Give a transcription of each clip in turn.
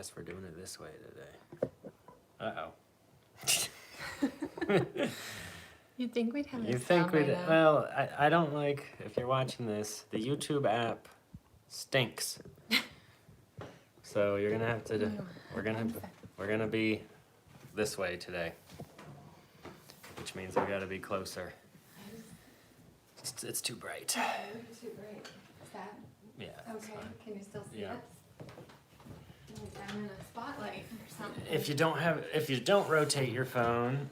guess we're doing it this way today. Uh-oh. You'd think we'd have You a think sound by we'd... now. Well, I don't like... If you're watching this, the YouTube app stinks. So you're gonna have to... We're gonna be this way today. Which means we gotta be closer. It's too bright. Too bright. Is that Yeah. okay? Can you still see Yeah. us? Like I'm in a spotlight or something. If you don't rotate your phone,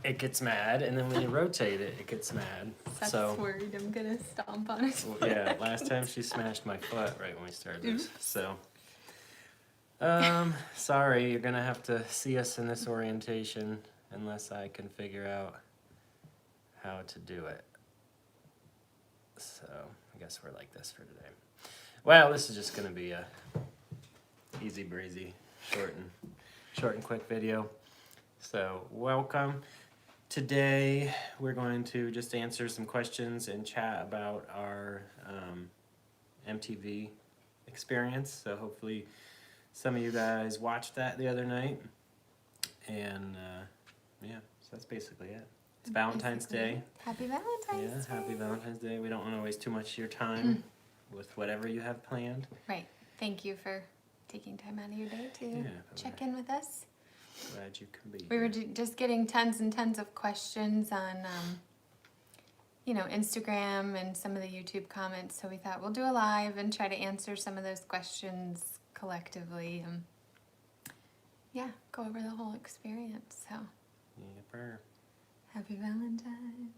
it gets mad, and then when you rotate it, it gets mad. Seth's So worried I'm gonna stomp on his foot. yeah, last time she smashed my foot right when we started this. So sorry, you're gonna have to see us in this orientation unless I can figure out how to do it. So I guess we're like this for today. Well, this is just gonna be a easy breezy, short and quick video. So welcome. Today we're going to just answer some questions and chat about our MTV experience. So hopefully some of you guys watched that the other night. And yeah, so that's basically it. It's Valentine's Day. Happy Valentine's Day. Yeah, happy Valentine's Day. We don't want to waste too much of your time with whatever you have planned. Right. Thank you for taking time out of your day to Yeah, check in with us. Glad you can be We here. were just getting tons and tons of questions on, Instagram and some of the YouTube comments. So we thought we'll do a live and try to answer some of those questions collectively. Yeah, go over the whole experience. So Yepper. happy Valentine's.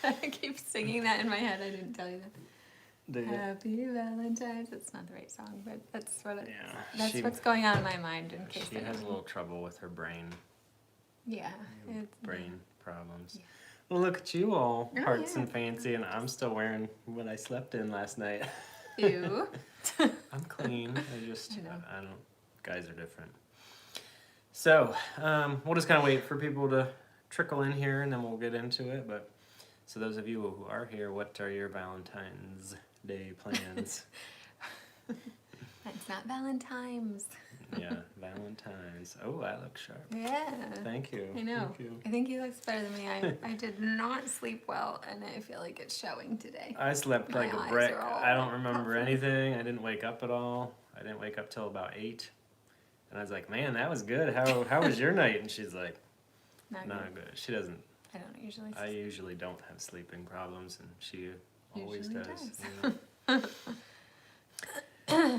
Yeah. I keep singing that in my head. I didn't tell you that. Do you? Happy Valentine's. It's not the right song, but that's what Yeah, that's she- what's going on in my mind in case She has a anyone- little trouble with her brain brain. problems. Yeah. Well, look at you all, Oh, hearts yeah. and fancy, and I'm still wearing what I slept in last night. Ew. I'm clean. I just, I know. I don't, guys are different. So, we'll just kind of wait for people to trickle in here, and then we'll get into it. But, so those of you who are here, what are your Valentine's Day plans? It's not Valentine's. Yeah, Valentine's. Oh, I look sharp. Yeah. Thank you. I know. Thank you. I think he looks better than me. I did not sleep well, and I feel like it's showing today. I slept My like a eyes brick. are all I don't remember puffy. anything. I didn't wake up at all. I didn't wake up till about 8. And I was like, man, that was good. How was your night? And she's like, not good. She doesn't. I don't usually. I usually don't have sleeping problems, and she always Usually does. Yeah.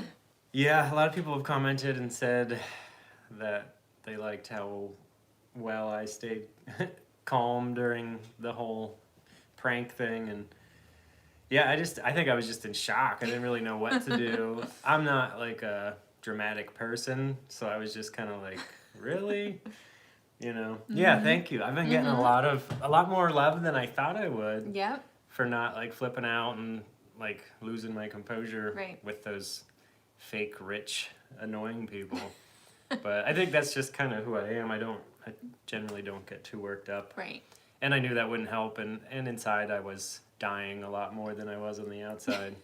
Yeah, a lot of people have commented and said that they liked how well I stayed calm during the whole prank thing, and yeah, I think I was just in shock. I didn't really know what to do. I'm not like a dramatic person, so I was just kind of like, really? Yeah, thank you. I've been getting a lot more love than I thought I would Yep. for not like flipping out and like losing my composure Right. with those fake rich annoying people. But I think that's just kind of who I am. I generally don't get too worked up. Right. And I knew that wouldn't help, and inside I was dying a lot more than I was on the outside.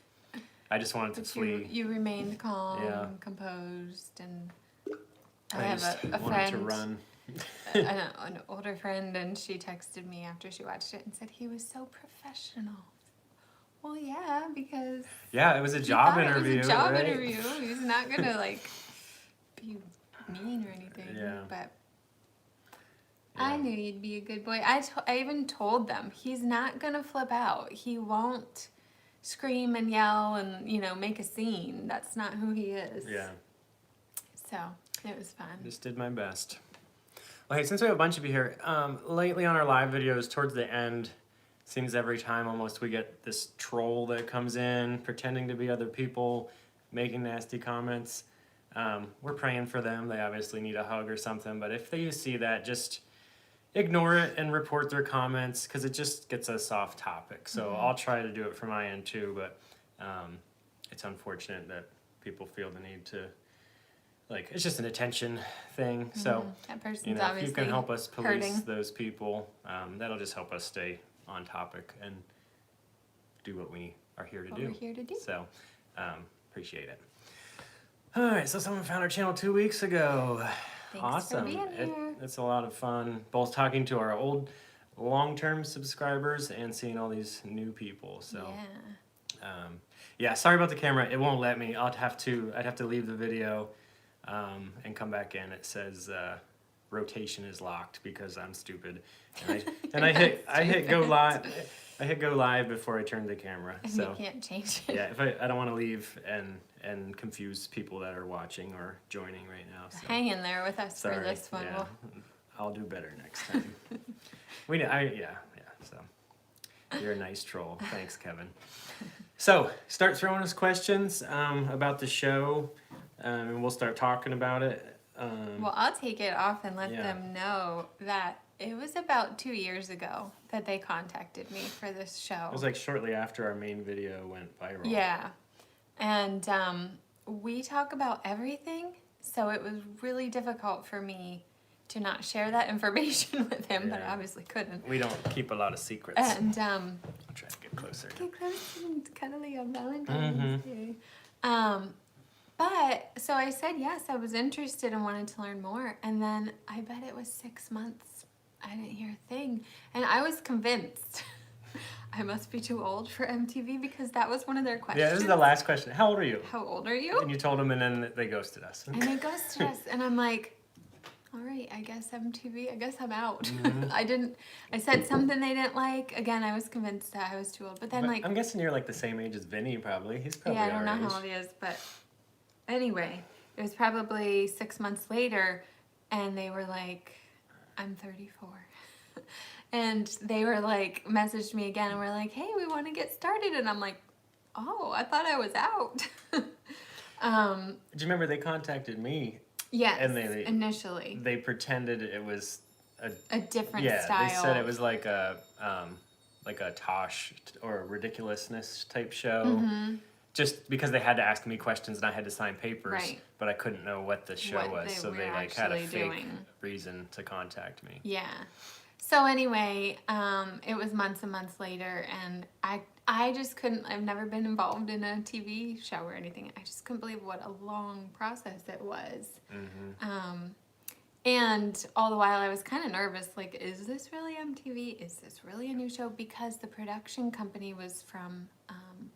I just wanted to But flee. you remained calm, Yeah. composed, and I I have just a wanted friend, to run. an older friend, and she texted me after she watched it and said he was so professional. Well, yeah, because Yeah, it was a he job thought interview. It was a job right? interview. He's not gonna like be mean or anything. Yeah. But Yeah. I knew you'd be a good boy. I even told them he's not gonna flip out. He won't scream and yell and make a scene. That's not who he is. Yeah. So it was fun. Just did my best. Okay, since we have a bunch of you here, lately on our live videos, towards the end, seems every time almost we get this troll that comes in, pretending to be other people, making nasty comments. We're praying for them. They obviously need a hug or something, but if you see that, just ignore it and report their comments, because it just gets us off topic. So I'll try to do it from my end too, but it's unfortunate that people feel the need to, like, it's just an attention thing. So, That person's if obviously you can help us police hurting. those people, that'll just help us stay on topic and do what we are here to What do. we're here to do. So, appreciate it. All right, so someone found our channel 2 weeks ago. Thanks Awesome. for being here. It's a lot of fun, both talking to our old long-term subscribers and seeing all these new people. So yeah, sorry about the camera. It won't let me. I'd have to leave the video and come back in. It says rotation is locked because I'm stupid. And I hit go live. I hit go live before I turned the camera. And so you can't change it. yeah, if I don't want to leave and confuse people that are watching or joining right now. So. Hang in there with us for this one. Yeah, We'll... I'll do better next time. So you're a nice troll. Thanks, Kevin. So start throwing us questions about the show, and we'll start talking about it. Well, I'll take it off and let yeah. them know that it was about 2 years ago that they contacted me for this show. It was like shortly after our main video went viral. Yeah. And we talk about everything, so it was really difficult for me to not share that information with him, but I obviously couldn't. We don't keep a lot of secrets. And I'll try to get closer. get close and cuddly on Valentine's Day. But so I said yes, I was interested and wanted to learn more. And then I bet it was 6 months. I didn't hear a thing. And I was convinced I must be too old for MTV because that was one of their questions. Yeah, this is the last question. How old are you? How old are you? And you told them, and then they ghosted us. And they ghosted us. And I'm like, all right, I guess MTV, I guess I'm out. I said something they didn't like. Again, I was convinced that I was too old. But then I'm guessing you're like the same age as Vinny, probably. He's probably yeah, I don't our know age. how old he is, but anyway, it was probably 6 months later, and they were like, I'm 34. And they were like, messaged me again, and were like, hey, we want to get started. And I'm like, oh, I thought I was out. Do you remember they contacted me? Yes, And they initially. They pretended it was A different yeah, style. they said it was like a Tosh or a ridiculousness type show. Just because they had to ask me questions and I had to sign papers, Right. but I couldn't know what the show What was, they so were they like had a actually fake doing. reason to contact me. Yeah. So anyway, it was months and months later, and I just couldn't, I've never been involved in a TV show or anything. I just couldn't believe what a long process it was. And all the while I was kind of nervous, like, is this really MTV? Is this really a new show? Because the production company was from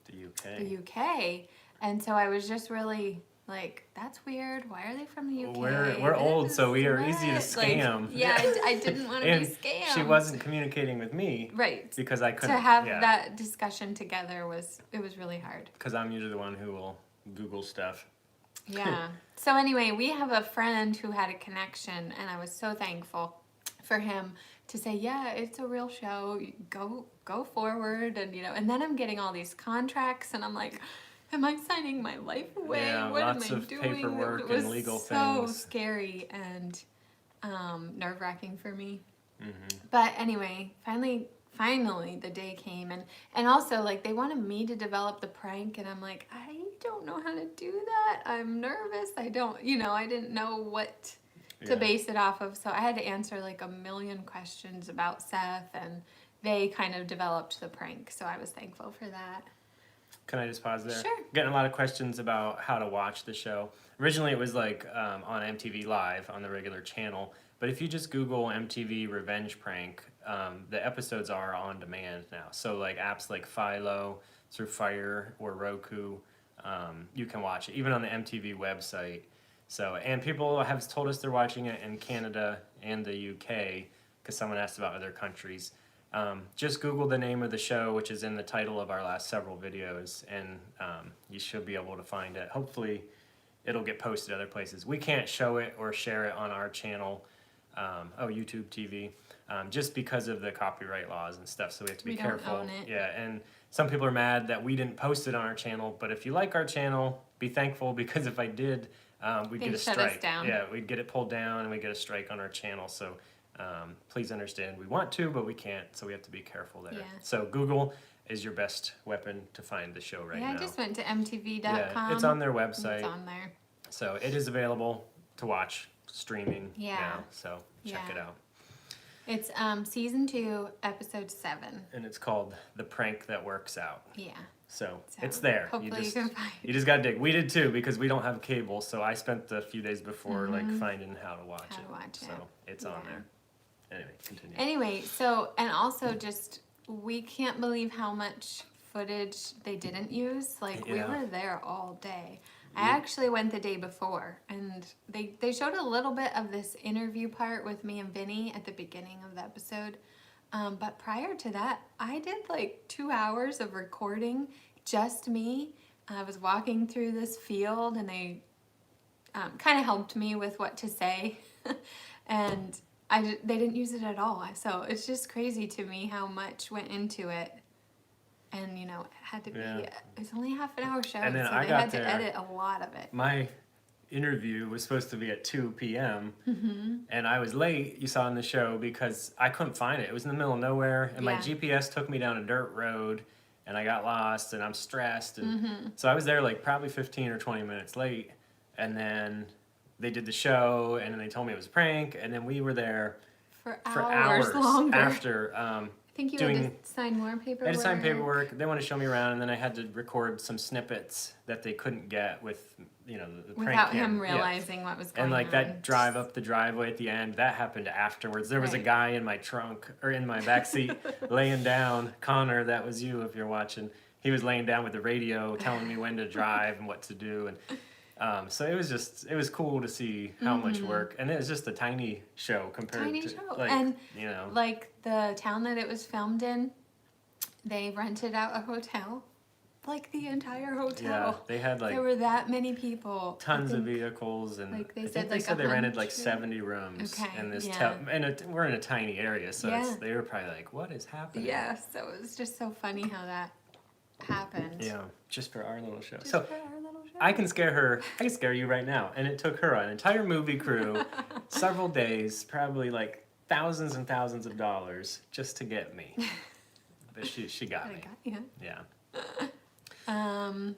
the UK. And so I was just really like, that's weird. Why are they from the UK? We're old, so we are easy to scam. Like, yeah, I didn't want to be scammed. She wasn't communicating with me. Right. Because I couldn't. To have that discussion together was really hard. Because I'm usually the one who will Google stuff. Yeah. So anyway, we have a friend who had a connection, and I was so thankful for him to say, yeah, it's a real show. Go forward, and and then I'm getting all these contracts, and I'm like, am I signing my life away? Yeah, what lots am I of doing? paperwork It was and legal so things. scary and nerve-wracking for me. But anyway, finally the day came, and also like they wanted me to develop the prank, and I'm like, I don't know how to do that. I'm nervous. I didn't know what to base it off of, so I had to answer like a million questions about Seth, and they kind of developed the prank, so I was thankful for that. Can I just pause there? Sure. Getting a lot of questions about how to watch the show. Originally it was like on MTV Live on the regular channel, but if you just Google MTV Revenge Prank, the episodes are on demand now. So like apps like Philo, through Fire or Roku, you can watch it, even on the MTV website. So, and people have told us they're watching it in Canada and the UK, because someone asked about other countries. Just Google the name of the show, which is in the title of our last several videos, and you should be able to find it. Hopefully it'll get posted other places. We can't show it or share it on our channel, YouTube TV, just because of the copyright laws and stuff, so we have to be careful. Don't own it. Yeah, and some people are mad that we didn't post it on our channel, but if you like our channel, be thankful, because if I did, we'd get a shut us strike. down. Yeah, we'd get it pulled down and we'd get a strike on our channel, so please understand, we want to, but we can't, so we have to be careful there. Yeah. So Google is your best weapon to find the show right now. Yeah, I just went to mtv.com. Yeah, it's on their website. It's on there. So it is available to watch streaming Yeah. now, so check it out. It's season 2, episode 7. And it's called The Prank That Works Out. Yeah. So So it's there. hopefully you can find You just gotta dig. We did too because we don't have cable. So I spent a few days before like finding how to watch it. So it's on there. Anyway, continue. Anyway, so, and also just, we can't believe how much footage they didn't use. Like, we Yeah. were there all day. I actually went the day before, and they showed a little bit of this interview part with me and Vinny at the beginning of the episode. But prior to that, I did like 2 hours of recording, just me. I was walking through this field, and they kind of helped me with what to say. And they didn't use it at all. So it's just crazy to me how much went into it. And, you know, it had to be, it was only a half an hour show, And then so I they got had to there. edit a lot of it. My interview was supposed to be at 2 p.m. And I was late, you saw in the show, because I couldn't find it. It was in the middle of nowhere, and my GPS took me down a dirt road, and I got lost, and I'm stressed. And so I was there like probably 15 or 20 minutes late, and then they did the show, and then they told me it was a prank, and then we were there For for hours hours longer. after. I think you had to sign more paperwork. I had to sign paperwork. They want to show me around, and then I had to record some snippets that they couldn't get with, you know, the prank Without cam. him realizing what was going on. And like that drive up the driveway at the end, that happened afterwards. There was a guy in my trunk or in my back seat laying down. Connor, that was you if you're watching. He was laying down with the radio, telling me when to drive and what to do, and so it was cool to see how much work, and it was just a tiny show compared to like, and you know, like the town that it was filmed in, they rented out a hotel, like the entire hotel. Yeah, they had like there were that many people, tons of vehicles, and like they I said, think they like said they rented like 100. 70 rooms in this we're in a tiny area, so they were probably like, what is happening? Yeah, so it was just so funny how that happened. Yeah, just for our little show. Just so for our little show. I can scare you right now, and it took her an entire movie crew, several days, probably like thousands and thousands of dollars just to get me. But she got me. Yeah. Sorry.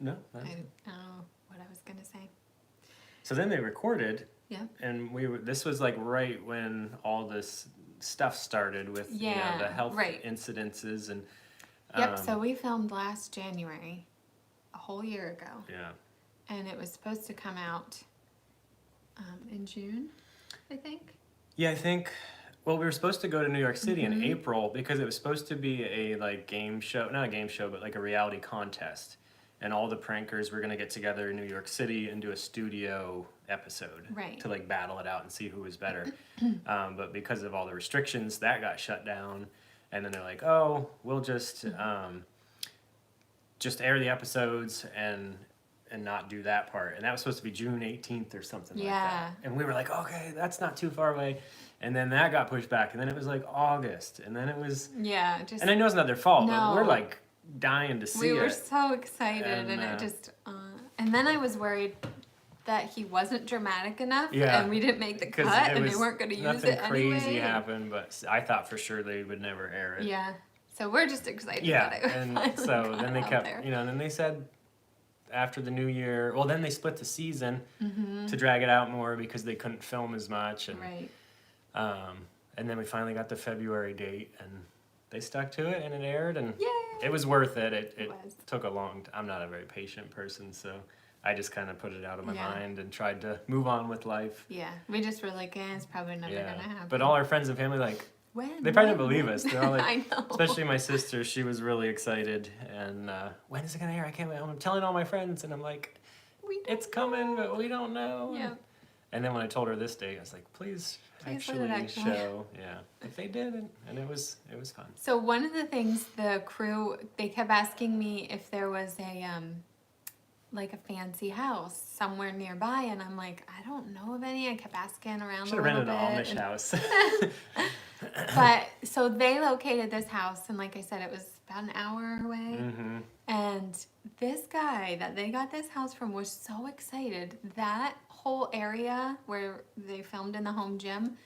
No. I don't know what I was gonna say. So then they recorded. Yeah. And this was like right when all this stuff started with you know, the health incidences and. Yep. So we filmed last January, a whole year ago. Yeah. And it was supposed to come out in June, I think. Yeah, I think. Well, we were supposed to go to New York City in April because it was supposed to be a like game show, not a game show, but like a reality contest, and all the prankers were gonna get together in New York City and do a studio episode to like battle it out and see who was better. But because of all the restrictions, that got shut down, and then they're like, oh, we'll just air the episodes and not do that part. And that was supposed to be June 18th or something like that. And we were like, okay, that's not too far away. And then that got pushed back. And then it was like August. And then it was... Yeah. Just, and I know it's not their fault, but we're like dying to see it. We were so excited. And it just... and then I was worried that he wasn't dramatic enough. Yeah. And we didn't make the cut. And they weren't going to use it anyway. Nothing crazy happened, but I thought for sure they would never air it. Yeah. So we're just excited about it. And so then they kept... You know, and then they said... After the new year, well, then they split the season to drag it out more because they couldn't film as much, and and then we finally got the February date, and they stuck to it, and it aired, and it was worth it. It took a long. I'm not a very patient person, so I just kind of put it out of my mind and tried to move on with life. Yeah, we just were like, it's probably never gonna happen. But all our friends and family like. They probably didn't believe us. They're all like, I know. Especially my sister, she was really excited. And when is it going to air? I can't wait. I'm telling all my friends. And I'm like, it's coming, but we don't know. Yeah. And then when I told her this date, I was like, please actually show. Yeah. But they didn't. And it was fun. So one of the things the crew, they kept asking me if there was a, like a fancy house somewhere nearby. And I'm like, I don't know of any. I kept asking around a little bit. Should have rented an Amish house. But so they located this house, and like I said, it was about an hour away. And this guy that they got this house from was so excited. That whole area where they filmed in the home gym,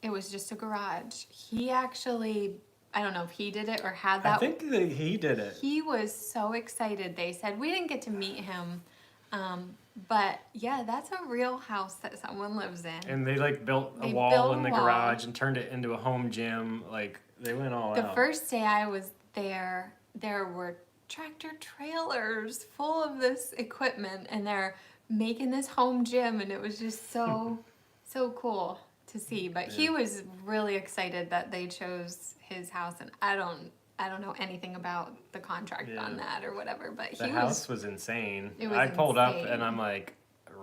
it was just a garage. He actually, I don't know if he did it or had that. I think that he did it. He was so excited. They said we didn't get to meet him. But yeah, that's a real house that someone lives in. And they like built a wall in the garage and turned it into a home gym. Like they went all out. The first day I was there, there were tractor trailers full of this equipment, and they're making this home gym, and it was just so cool to see. But he was really excited that they chose his house, and I don't know anything about the contract on that or whatever, but the house was insane. It was I pulled up insane. and I'm like,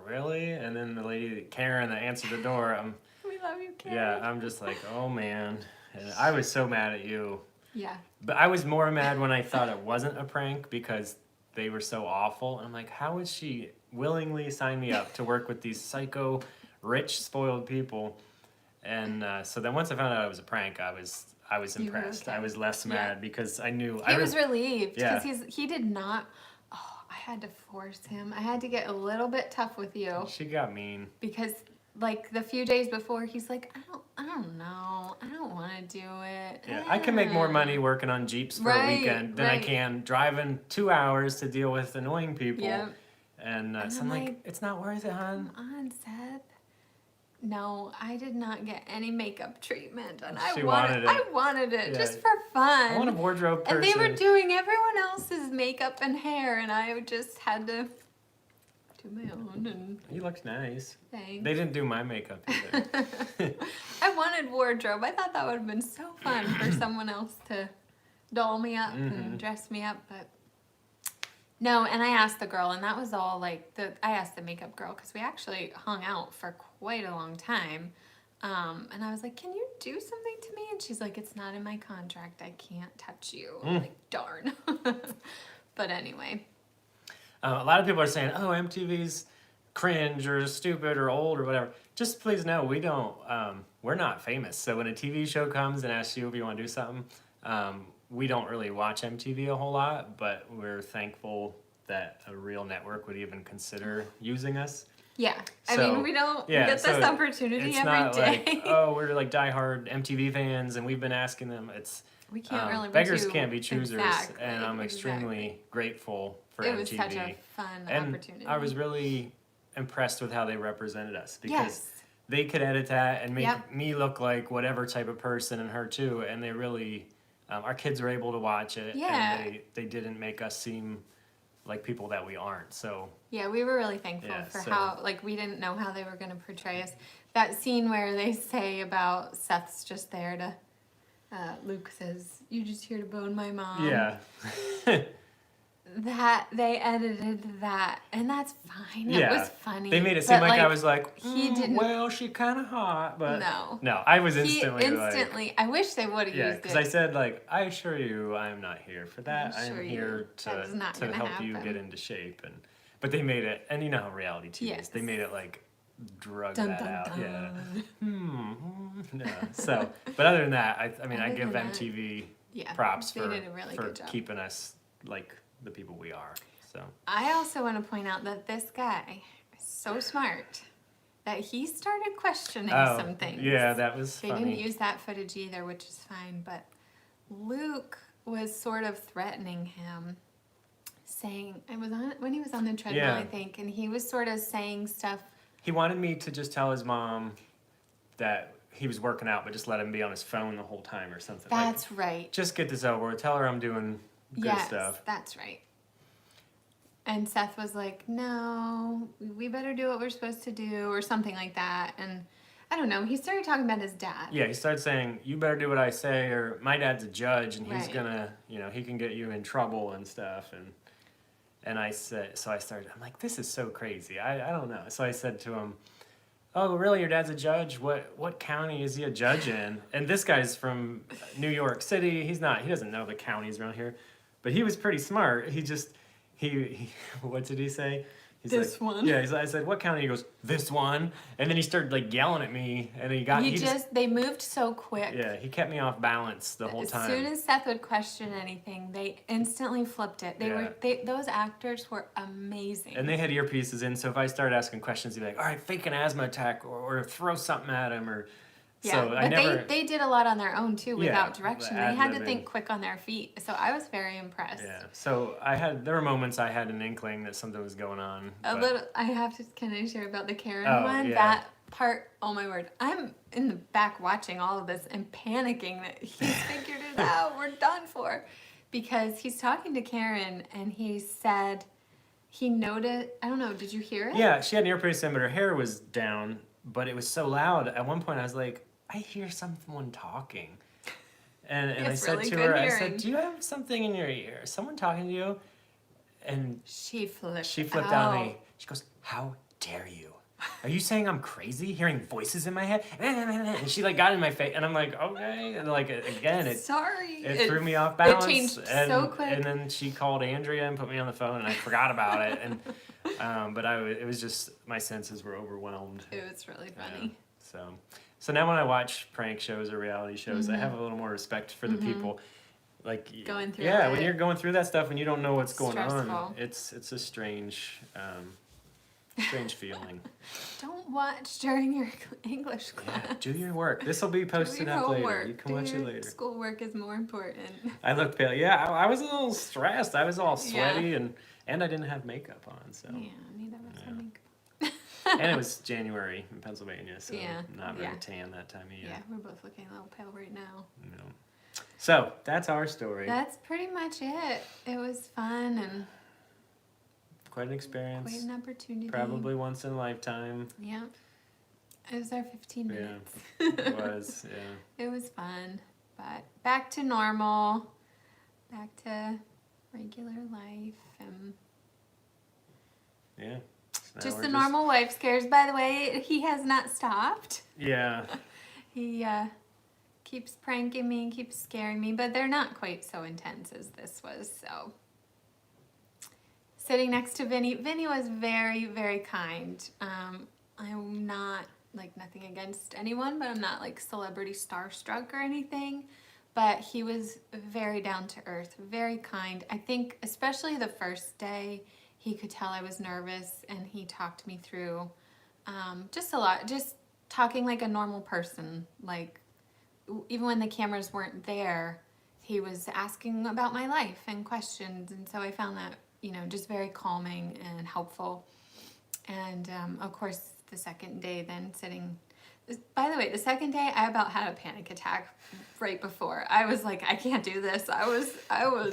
really? And then the lady, Karen, that answered the door, we love you, Karen. yeah, I'm just like, oh man. And I was so mad at you. Yeah. But I was more mad when I thought it wasn't a prank because they were so awful. And I'm like, how would she willingly sign me up to work with these psycho, rich, spoiled people? And so then once I found out it was a prank, I was impressed. okay. I was less mad because I knew He was relieved because Yeah. he did not. Oh, I had to force him. I had to get a little bit tough with you She got mean. because like the few days before, he's like, I don't know, I don't want to do it. Yeah, I can make more money working on Jeeps for a weekend than I can driving 2 hours to deal with annoying people. Yep. And so I'm like, it's not worth it, hon. Come on, Seth. No, I did not get any makeup treatment, and She wanted it. I wanted it Yeah. just for fun. I want a wardrobe person. And they were doing everyone else's makeup and hair, and I just had to do my own. And You looked nice. thanks. They didn't do my makeup either. I wanted wardrobe. I thought that would have been so fun for someone else to doll me up and dress me up, but no. And I asked the girl, and that was all like I asked the makeup girl because we actually hung out for quite a long time. And I was like, can you do something to me? And she's like, it's not in my contract. I can't touch you. I'm like, darn. But anyway. A lot of people are saying, oh, MTV's cringe or stupid or old or whatever. Just please know, we don't, we're not famous. So when a TV show comes and asks you if you want to do something, we don't really watch MTV a whole lot, but we're thankful that a real network would even consider using us. Yeah. I So, mean, we don't yeah, get this so opportunity it's every not day. like, oh, we're like diehard MTV fans and we've been asking them. It's We can't really be beggars too can't be choosers, exactly, and I'm extremely grateful for It MTV. was such a fun and opportunity. I was really impressed with how they represented us because Yes. they could edit that and make Yep. me look like whatever type of person and her too, and they really, our kids were able to watch it, Yeah. and they didn't make us seem like people that we aren't. So Yeah, we were really thankful Yeah, for so- how, like, we didn't know how they were going to portray us. That scene where they say about Seth's just there to, Luke says, "You just here to bone my mom." yeah. That, they edited that, and that's fine. It Yeah. was funny. They made it seem but, like I was like, he didn't- well, she kind of hot, but No. I was He instantly, I wish they would have yeah, used because it. I said like, I assure you, I'm not here for that. I I'm assure you, here that is not to gonna help you happen." get into shape, but they made it, and you know how reality TV is. They Yes. made it like drug Dun, that dun, out, dun. yeah. No. So, but other than that, I mean, I Other give than that, MTV Yeah, props they for did a really good job. keeping us like the people we are. So I also want to point out that this guy is so smart that he started questioning some things. yeah, that was They funny. didn't use that footage either, which is fine, but Luke was sort of threatening him, saying, when he was on the treadmill, Yeah. I think, and he was sort of saying stuff. He wanted me to just tell his mom that he was working out, but just let him be on his phone the whole time or something. That's like, right. just get this over with. Tell her I'm doing good Yes, stuff. that's right. And Seth was like, no, we better do what we're supposed to do, or something like that. And I don't know, he started talking about his dad. Yeah, he started saying, you better do what I say, or my dad's a judge, and he's Right. gonna, he can get you in trouble and stuff. And I said, so I started, I'm like, this is so crazy. I don't know. So I said to him, oh, really, your dad's a judge? What county is he a judge in? And this guy's from New York City. He doesn't know the counties around here. But he was pretty smart. He what did he say? He's This like, one. Yeah, I said, what county? He goes, this one. And then he started like yelling at me, and They moved so quick. yeah, he kept me off balance the whole time. As soon as Seth would question anything, they instantly flipped it. Those actors were amazing. And they had earpieces in, so if I started asking questions, he'd be like, all right, fake an asthma attack, or throw something at him, or... Yeah, so but they did a lot on their own too, without Yeah, direction. the They had to ad-libbing. think quick on their feet. So I was very impressed. Yeah, so there were moments I had an inkling that something was going on. I have to, can I share about the Karen Oh, one? yeah. That part, oh my word. I'm in the back watching all of this and panicking that he's figured it out. We're done for. because he's talking to Karen and he said he noticed, I don't know, did you hear it? Yeah, she had an earpiece in, but her hair was down, but it was so loud. At one point, I was like, I hear someone talking. And I It's said really to good her, I hearing. said, do you have something in your ear? Is someone talking to you? And She flipped out out. on me. She goes, how dare you? Are you saying I'm crazy hearing voices in my head? And she like got in my face, and I'm like, okay. And like again, it threw me off balance. It changed and, so quick. And then she called Andrea and put me on the phone, and I forgot about it. And but it was just my senses were overwhelmed. It was really funny. Yeah, so now when I watch prank shows or reality shows, I have a little more respect for the people. Like going through when it. you're going through that stuff and you don't know what's going Stressful. on, it's a strange feeling. Don't watch during your English class. Yeah, do your work. This will be posted Do your up later. homework. You can watch it later. Schoolwork is more important. I looked pale. Yeah, I was a little stressed. I was all sweaty and I didn't have makeup on. So Yeah, neither of us have makeup. and it was January in Pennsylvania, so Yeah. not very tan that time of year. Yeah, we're both looking a little pale right now. No. So that's our story. That's pretty much it. It was fun and Quite an experience. quite an opportunity. Probably once in a lifetime. Yeah. It was our 15 minutes. It was, yeah. It was fun. But back to normal. Back to regular life. And Yeah. So just we're the normal wife scares. By the way, he has not stopped. Yeah. He keeps pranking me, keeps scaring me, but they're not quite so intense as this was. So sitting next to Vinny was very, very kind. I'm not like nothing against anyone, but I'm not like celebrity starstruck or anything. But he was very down to earth, very kind. I think especially the first day, he could tell I was nervous, and he talked me through just a lot, just talking like a normal person. Like even when the cameras weren't there, he was asking about my life and questions, and so I found that, you know, just very calming and helpful. And of course, the second day, then sitting. By the way, the second day, I about had a panic attack right before. I was like, I can't do this. I was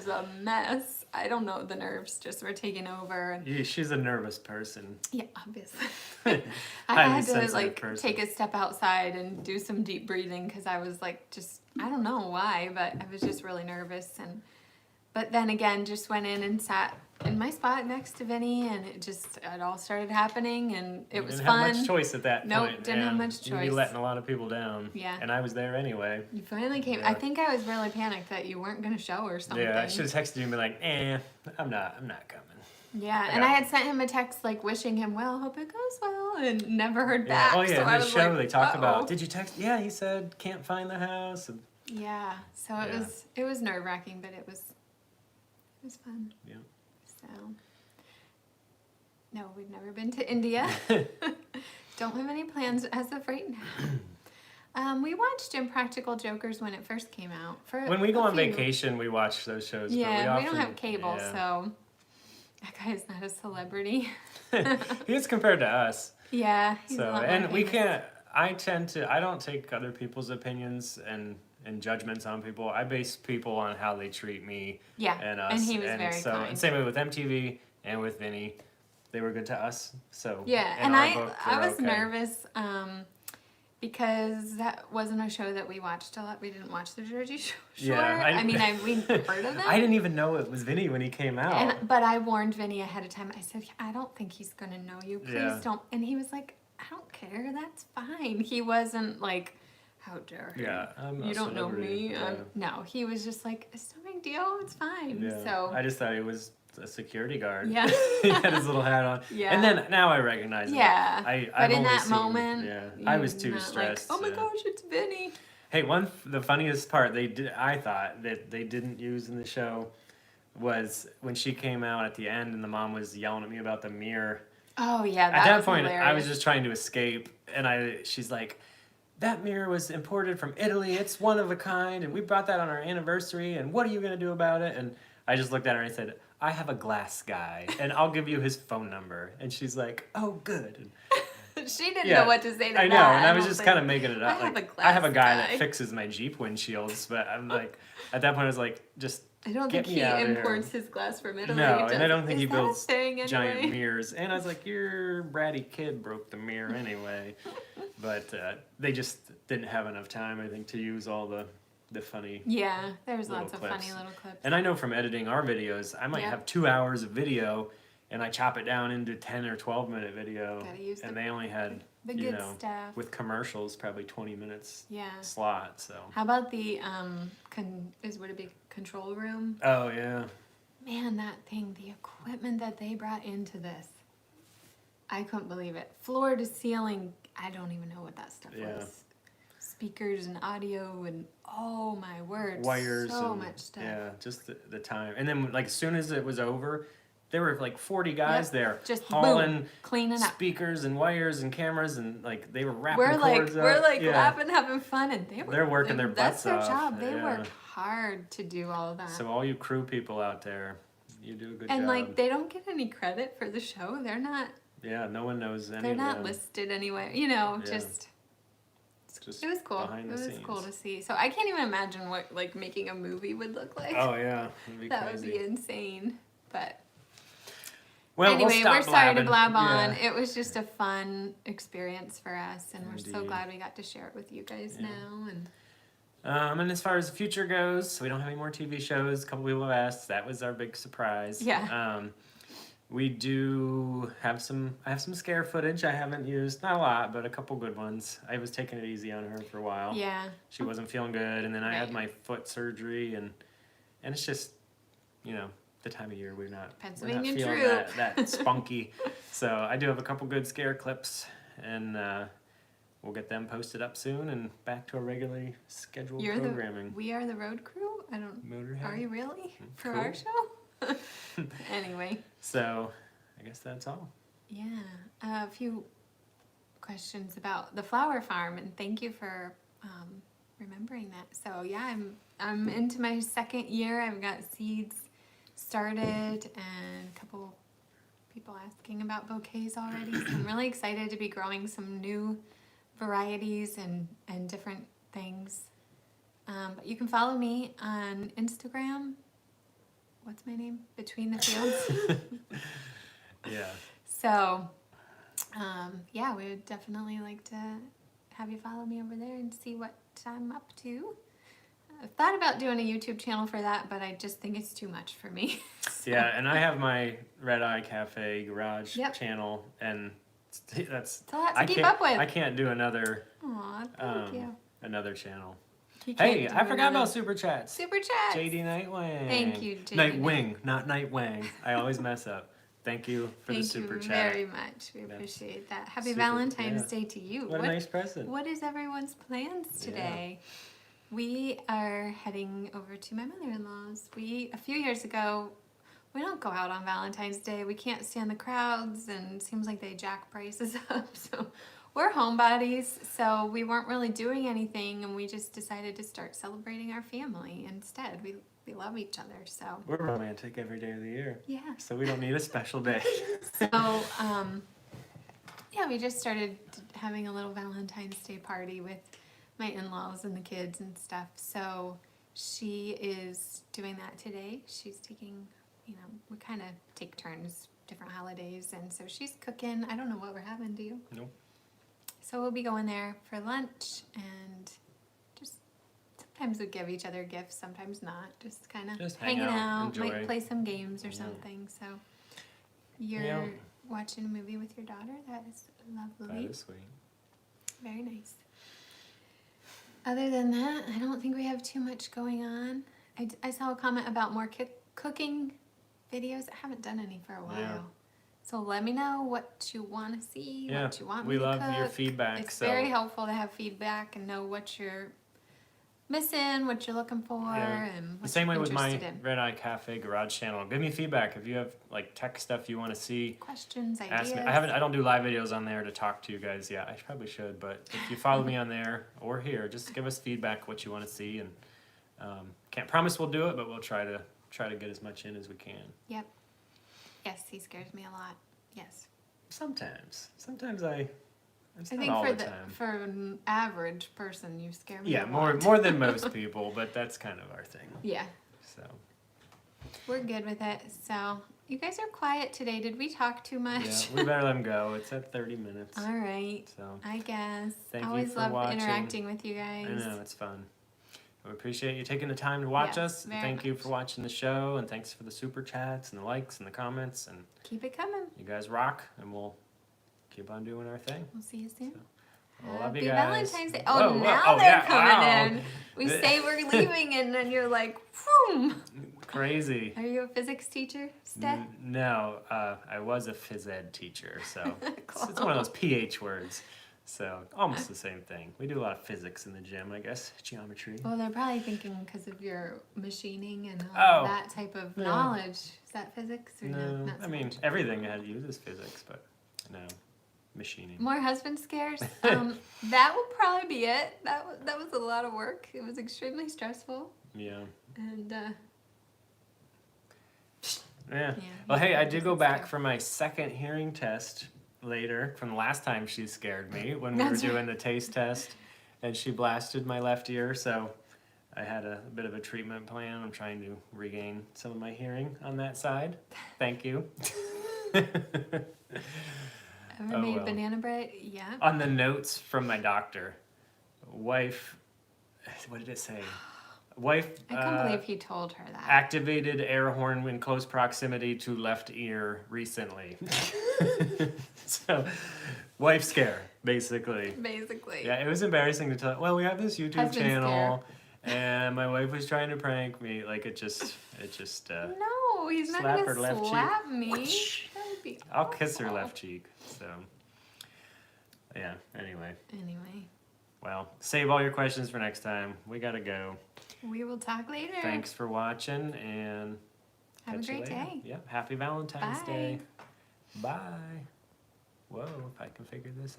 a mess. I don't know. The nerves just were taking over. Yeah, she's a nervous person. Yeah, obviously. Highly I had to sensitive like person. take a step outside and do some deep breathing because I was like, just I don't know why, but I was just really nervous. But then again, just went in and sat in my spot next to Vinny, and it all started happening, and it was fun. You didn't have much choice at that Nope, point. didn't have much You'd be choice. letting a lot of people down. Yeah. And I was there anyway. You finally came. Yeah. I think I was really panicked that you weren't going to show or something. Yeah, I should have texted you and be like, I'm not coming. Yeah, and I had sent him a text like wishing him well, hope it goes well, and never heard Yeah. back. Oh yeah, so in I the was show like, they talked uh-oh. about, did you text? Yeah, he said can't find the house. And, Yeah, so Yeah. it was nerve wracking, but it was fun. yeah. So no, we've never been to India. Don't have any plans as of right now. We watched Impractical Jokers when it first came out. When we go a on few. vacation, we watch those shows. Yeah, but we don't often- have cable, yeah. so that guy's not a celebrity. He is compared to us. Yeah, he's a So lot more and we famous. can't. I don't take other people's opinions and judgments on people. I base people on how they treat me Yeah, and us. and he was very so, kind. And same way with MTV and with Vinny. They were good to us. So Yeah, in and our I book, I they're was okay. nervous because that wasn't a show that we watched a lot. We didn't watch the Jersey Shore. Yeah, we heard of them. I didn't even know it was Vinny when he came out. But I warned Vinny ahead of time. I said, I don't think he's going to know you. Please Yeah. don't. And he was like, I don't care. That's fine. He wasn't like, how dare he? Yeah, I'm a You don't know celebrity. me. Yeah. No, he was just like, it's no big deal. It's fine. Yeah. So, I just thought he was a security guard. yeah. He had his little hat on. Yeah. And then now I recognize him. Yeah. I've But in only that seen- moment, yeah, I was you're too not stressed. Like, oh my yeah. gosh, it's Vinny. Hey, the funniest part I thought that they didn't use in the show was when she came out at the end and the mom was yelling at me about the mirror. Oh yeah, At that was point, hilarious. I was just trying to escape, and she's like, "That mirror was imported from Italy. It's one of a kind, and we brought that on our anniversary. And what are you gonna do about it?" And I just looked at her and I said, "I have a glass guy, and I'll give you his phone number." And she's like, "Oh, good." And She didn't Yeah, know what to say to that. I know, and I was don't just think. kind of making it up. I have Like, a I have a guy glass that fixes my Jeep windshields, but I'm like, at that point, I was like, just I don't get think me he out of imports here. his glass from Italy. No, does and I don't think Is he that a builds thing giant anyway? mirrors. And I was like, your bratty kid broke the mirror anyway. But they just didn't have enough time, I think, to use all the funny. Yeah, there's Little lots of clips. funny little clips. And I know from editing our videos, I might Yep. have 2 hours of video, and I chop it down into 10 or 12-minute video. Gotta use And the- they only had, The you good know, stuff. with commercials, probably 20 minutes Yeah. slot. So. How about the would it be control room? Oh yeah. Man, that thing, the equipment that they brought into this. I couldn't believe it. Floor to ceiling, I don't even know what that stuff Yeah. was. Speakers and audio and oh my word. Wires. So and, much stuff. Yeah, just the time. And then like as soon as it was over, there were like 40 guys Yep. there Just hauling boom, cleaning up. speakers and wires and cameras, and like they were wrapping We're cords up. like Yeah. laughing, having fun, and They're working their That's butts their off, job. They yeah. work hard to do all of that. So all you crew people out there, you do a good and job. like they don't get any credit for the show. They're not. Yeah, no one knows any They're of not them. listed anyway. You know, Yeah. just. Just It was cool. behind It the was scenes. cool to see. So I can't even imagine what like making a movie would look like. Oh yeah, that'd be that crazy. would be insane. But Well, anyway, we'll stop we're sorry to blabbing. blab on. Yeah. It was just a fun experience for us, and we're so Indeed. glad we got to share it with you guys Yeah. now. And And as far as the future goes, we don't have any more TV shows. A couple people have asked. That was our big surprise. Yeah. We do have some. I have some scare footage I haven't used. Not a lot, but a couple good ones. I was taking it easy on her for a while. yeah, She wasn't feeling good, and then I had Right. my foot surgery, and it's just, you know, the time of year we're not Pennsylvania feeling troop. that spunky. So I do have a couple good scare clips, and we'll get them posted up soon and back to our regularly scheduled you're programming. we are the road crew. I don't. Motorhead. Are you really for Cool. our show? Anyway, So I guess that's all. yeah, a few questions about the flower farm, and thank you for remembering that. So yeah, I'm into my second year. I've got seeds started, and a couple people asking about bouquets already. So I'm really excited to be growing some new varieties and different things. But you can follow me on Instagram. What's my name? Between the Fields. Yeah. So, yeah, we would definitely like to have you follow me over there and see what I'm up to. I've thought about doing a YouTube channel for that, but I just think it's too much for me. So- Yeah, and I have my Red Eye Cafe Garage Yep. channel, and that's It's a lot to I keep can't up with. I can't do another Aw, thank you. another channel. You can't Hey, do I forgot another- about super chats. Super Chat. JD Nightwing. Thank you, JD. Nightwing, not Nightwing. I always mess up. Thank you for the Thank super you chat. very much. We That's appreciate that. Happy super- Valentine's yeah. Day to you. What a nice present. What is everyone's plans Yeah. today? We are heading over to my mother-in-law's. A few years ago, we don't go out on Valentine's Day. We can't stand the crowds, and it seems like they jack prices up. So we're homebodies, so we weren't really doing anything, and we just decided to start celebrating our family instead. We love each other, so We're romantic every day of the year, yeah. so we don't need a special day. So, yeah, we just started having a little Valentine's Day party with my in-laws and the kids and stuff. So she is doing that today. She's taking, we kind of take turns, different holidays. And so she's cooking. I don't know what we're having, do you? Nope. So we'll be going there for lunch, and just sometimes we give each other gifts, sometimes not. Just kind of Just hang hanging out, out, might enjoy. play some games or Yeah. something. So you're Yeah. watching a movie with your daughter. That is That lovely. is sweet. Very nice. Other than that, I don't think we have too much going on. I saw a comment about more cooking videos. I haven't done any for a while. Yeah. So let me know what you want to see, Yeah, what you want we me to love your cook. feedback. It's so very helpful to have feedback and know what you're missing, what you're looking for, Yeah. and what the same you're way with my interested in. Red Eye Cafe Garage channel. Give me feedback if you have like tech stuff you want to see. Questions, ideas. Ask me. I don't do live videos on there to talk to you guys yet. I probably should, but if you follow me on there or here, just give us feedback what you want to see, and can't promise we'll do it, but we'll try to get as much in as we can. Yep. Yes, he scares me a lot. Yes. Sometimes I It's I not think all for the the time. for an average person, you scare me. Yeah, a more lot. than most people, but that's kind of our thing. Yeah, So we're good with it. So you guys are quiet today. Did we talk too yeah, much? we better let them go. It's at 30 minutes. All right. So I guess. Thank you Always for love watching. interacting with you guys. I know it's fun. We appreciate you taking the time to watch Yes, us. very Thank you much. for watching the show, and thanks for the super chats and the likes and the comments. And Keep it coming. you guys rock, and we'll keep on doing our thing. We'll see you soon. I love Happy you guys. Valentine's Day. Whoa, Oh, whoa. now Oh, they're yeah, coming wow. in. We say we're leaving, and then you're like, boom. Crazy. Are you a physics teacher, Steph? No, I was a phys ed teacher, so Cool. it's one of those PH words. So almost the same thing. We do a lot of physics in the gym, I guess, geometry. Well, they're probably thinking because of your machining and all Oh. that type of Yeah. knowledge. Is that physics or no? No, Not so I mean much. everything uses physics, but no, machining. More husband scares. That will probably be it. That was a lot of work. It was extremely stressful, Yeah. and Yeah. Yeah, Well, hey, I he's did go just back scared. for my second hearing test later from the last time she scared me when we were That's right. doing the taste test, and she blasted my left ear. So I had a bit of a treatment plan. I'm trying to regain some of my hearing on that side. Thank you. ever Oh, made well. banana bread? Yeah. On the notes from my doctor, wife, what did it say? Wife. I can't believe he told her that. Activated air horn in close proximity to left ear recently. So, wife scare, basically. Basically. Yeah, it was embarrassing to tell. Well, we have this YouTube Husband channel, and my wife was trying to prank me. Like it just. No, he's not Slap gonna her left cheek. slap me. That would be I'll kiss her awful. left cheek. So, yeah. Anyway, Anyway, well, save all your questions for next time. We gotta go. we will talk later. Thanks for watching, and Have a catch you great later. day. Yep. Happy Valentine's Bye. Day. Bye. Whoa, if I can figure this out.